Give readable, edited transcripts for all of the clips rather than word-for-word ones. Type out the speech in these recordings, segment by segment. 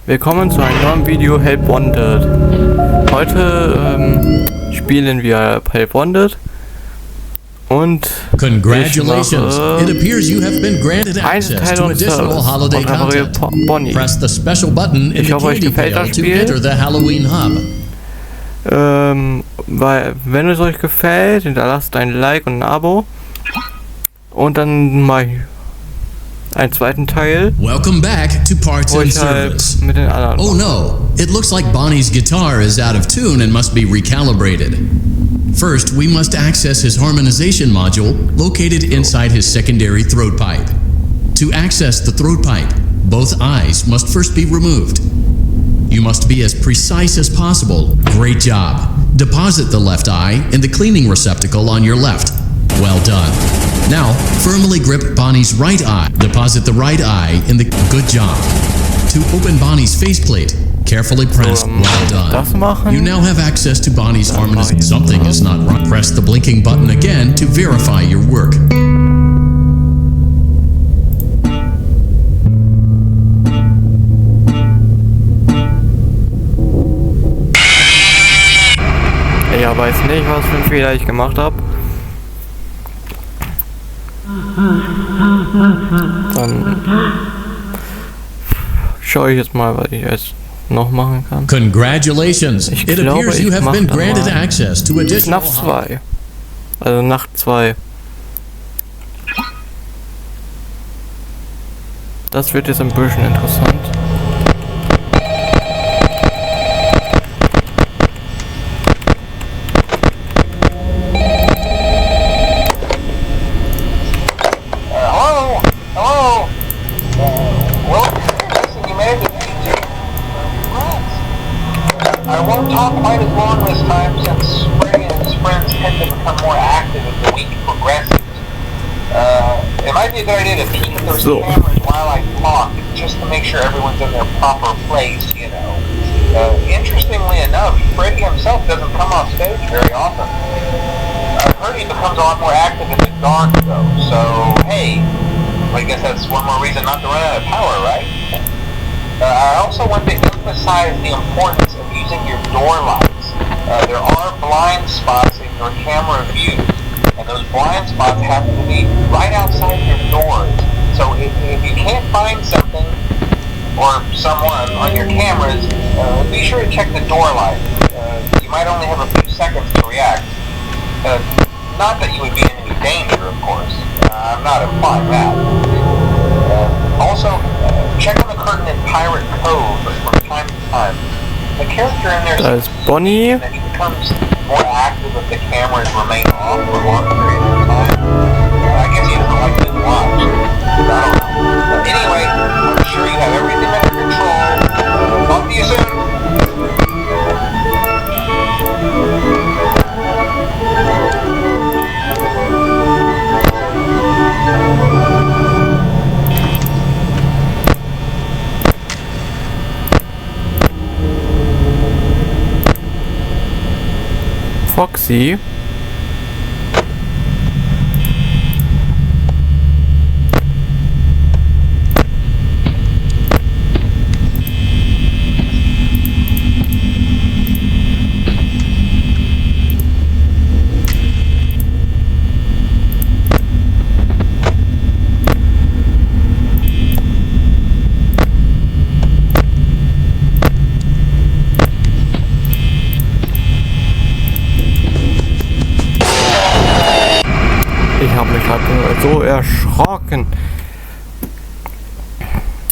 Willkommen zu einem neuen Video Help Wanted. Heute spielen wir Help Wanted und Congratulations! It appears you have been granted access to additional holiday content. Press the special button in the candy pail to enter the Halloween Hub. Weil, wenn es euch gefällt, hinterlasst ein Like und ein Abo und dann mache ich einen zweiten Teil. Welcome back to Parts and Service. Mit den anderen. Oh no, it looks like Bonnie's guitar is out of tune and must be recalibrated. First, we must access his harmonization module located inside his secondary throat pipe. To access the throat pipe, both eyes must first be removed. You must be as precise as possible. Great job. Deposit the left eye in the cleaning receptacle on your left. Well done. Now, firmly grip Bonnie's right eye. Deposit the right eye in the... Good job. To open Bonnie's faceplate, carefully press well done. You now have access to Bonnie's harmonization. Something is not right. Press the blinking button again to verify your work. Ich weiß nicht, was für einen Fehler ich gemacht habe. Dann schaue ich jetzt mal, was ich jetzt noch machen kann. Congratulations! It appears you have been granted access to additional Nacht 2. Also Nacht 2. Das wird jetzt ein bisschen interessant. I won't talk quite as long this time since Spring and his friends tend to become more active as the week progresses. It might be a good idea to peek at those cameras while I talk, just to make sure everyone's in their proper place, you know. Interestingly enough, Freddy himself doesn't come off stage very often. I've heard he becomes a lot more active in the dark, though, so hey, I guess that's one more reason not to run out of power, right? I also want to emphasize the importance of using your door lights. There are blind spots in your camera view, and those blind spots happen to be right outside your doors. So if you can't find something or someone on your cameras, be sure to check the door light. You might only have a few seconds to react. Not that you would be in any danger, of course. I'm not implying that. Also, check on the curtain in Pirate Cove from time to time. The character in there is Bonnie. And he becomes more active if the cameras remain off for long periods of time. I guess he doesn't like being watched. I don't know. Anyway, I'm sure you have everything under control. Talk to you soon. Foxy. Ich habe mich halt so erschrocken.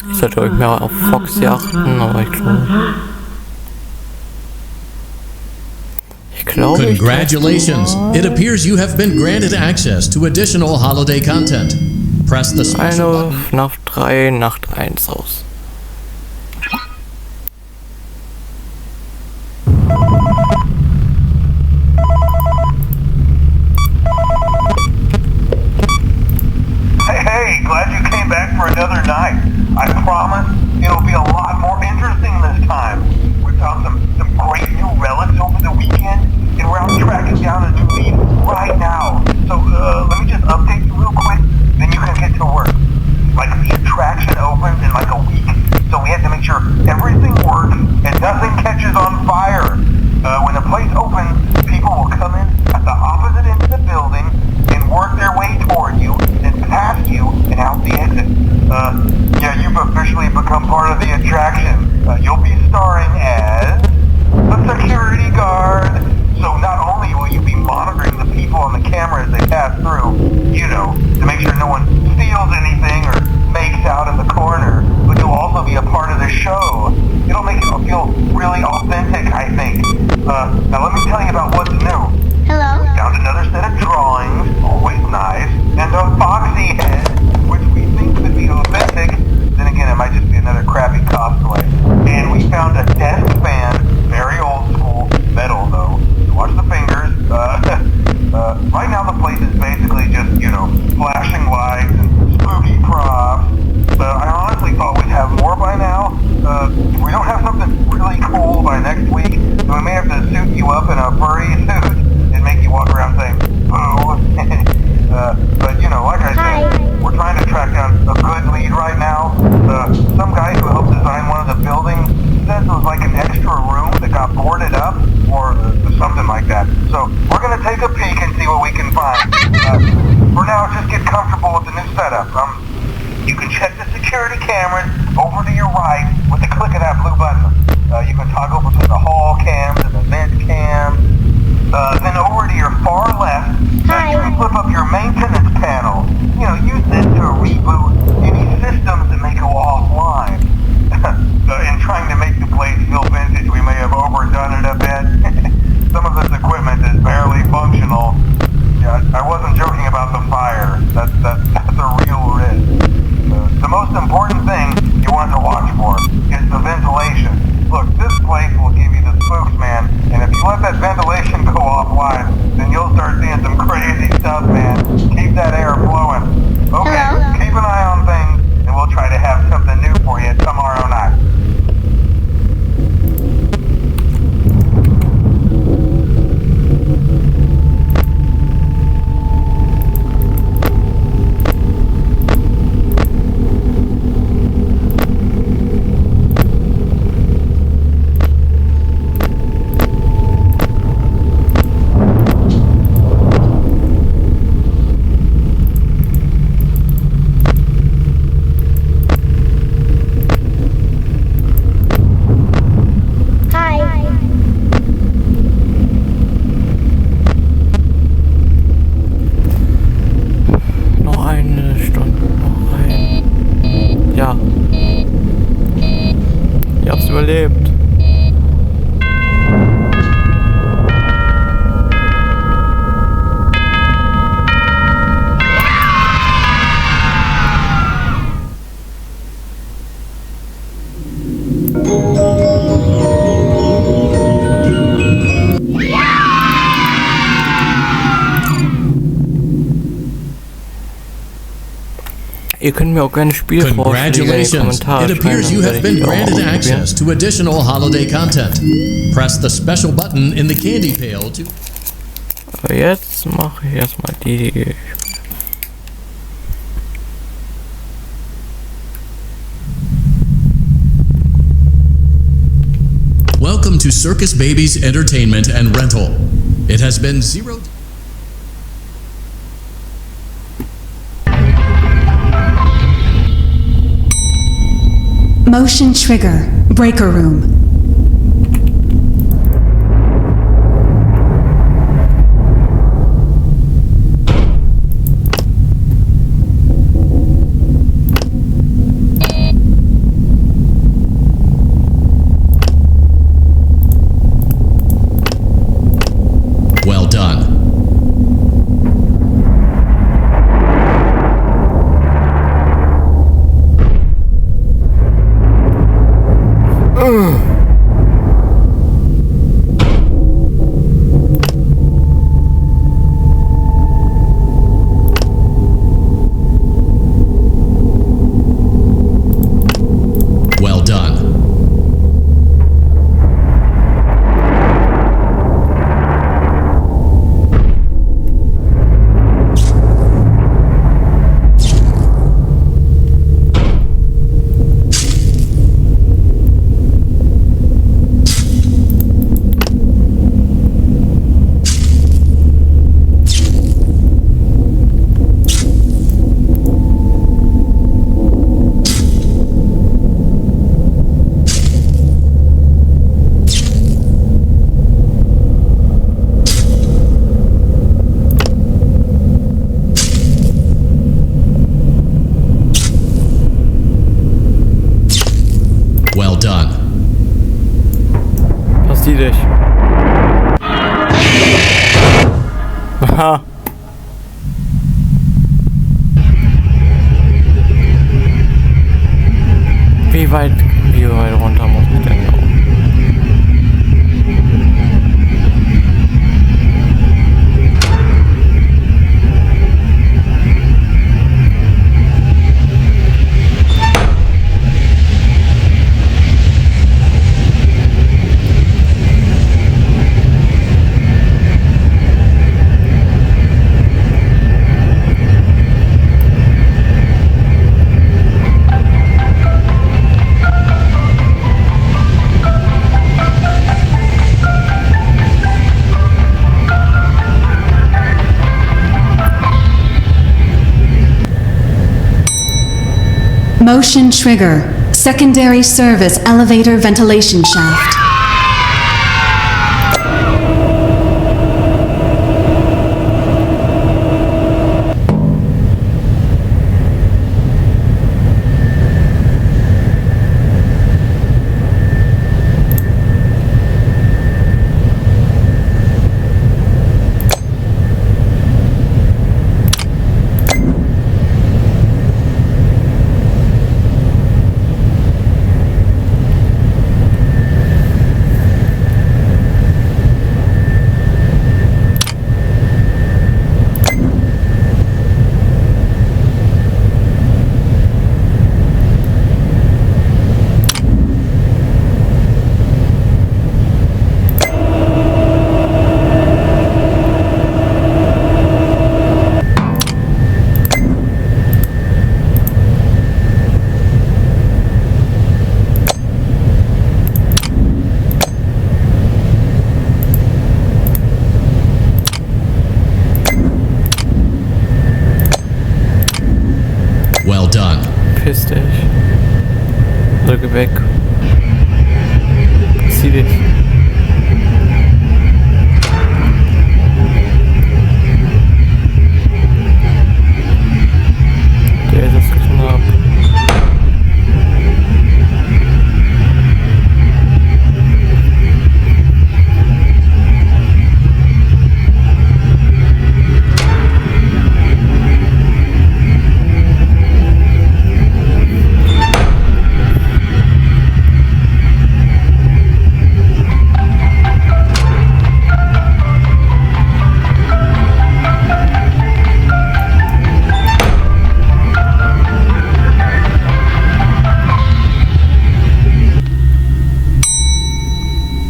Ich sollte euch mehr auf Foxy achten, aber ich glaube. Congratulations! It appears you have been granted access to additional holiday content. Press the special button. Nacht 3, Nacht 1 aus. Glad you came back for another night. I promise it'll be a lot more interesting this time. We found some great new relics over the weekend, and we're out tracking down a new lead right now. So let me just update you real quick, then you can get to work. Like the attraction opens in like a week security cameras over to your right with the click of that blue button. You can toggle between the hall cams and the vent cams. Then over to your far left, you can flip up your maintenance panel. Use this to reboot any systems that may go offline. In trying to make the place feel vintage, we may have overdone it a bit. Some of this equipment is barely functional. Yeah, I wasn't joking about the fire. That's a real risk. The most important thing you want to watch for is the ventilation. Look, this place will give you the spooks, man, and if you let that ventilation go offline, then you'll start seeing some crazy stuff, man. Keep that air flowing. Okay, Hello? keep an eye on things, and we'll try to have something new for you tomorrow night. Noch eine Stunde. Ja. Ich hab's überlebt. Ihr könnt mir auch gerne Spielvorschläge in die Congratulations! Kommentare It appears you have been granted access to additional holiday content. Press the special button in the candy pail to... Aber jetzt mache ich erstmal die... Welcome to Circus Baby's Entertainment and Rental. It has been 0... Motion trigger. Breaker room. Well done. Well done. Well done. Passier dich. Haha. Wie weit runter muss ich denn noch? Motion trigger. Secondary service elevator ventilation shaft. Well done. Piss dich. Drücke weg. Zieh dich. Der ist es knapp.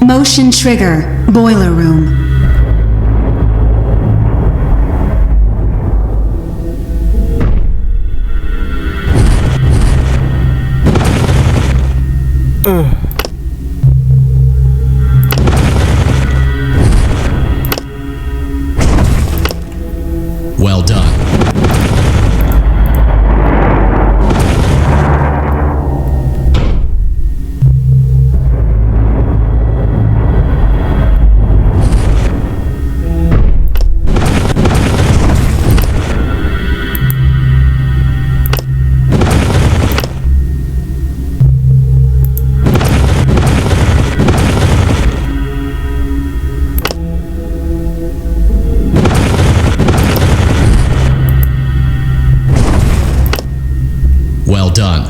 Motion trigger. Boiler room. Well done. Well done.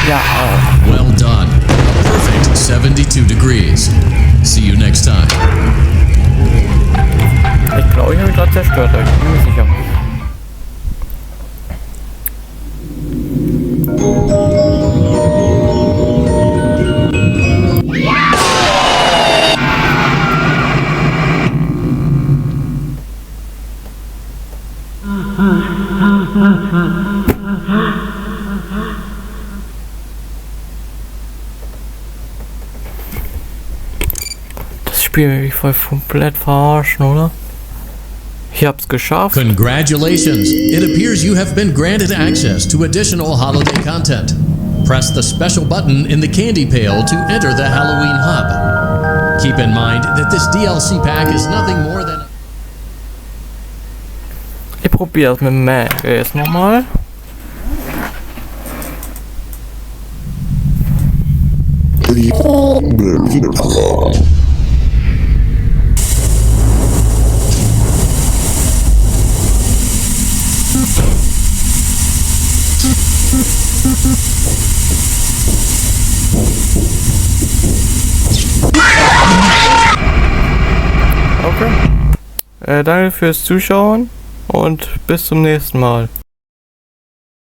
Ja, Well done. A perfect 72 degrees. See you next time. ich glaube, ich habe ihn gerade zerstört, aber ich bin mir sicher. Das Spiel will mich voll komplett verarschen, oder? Ich hab's geschafft. Congratulations. It appears you have been granted access to additional holiday content. Press the special button in the candy pail to enter the Halloween hub. Keep in mind that this DLC pack is nothing more than... Ich probier's mit Mac jetzt nochmal. Okay. Danke fürs Zuschauen und bis zum nächsten Mal.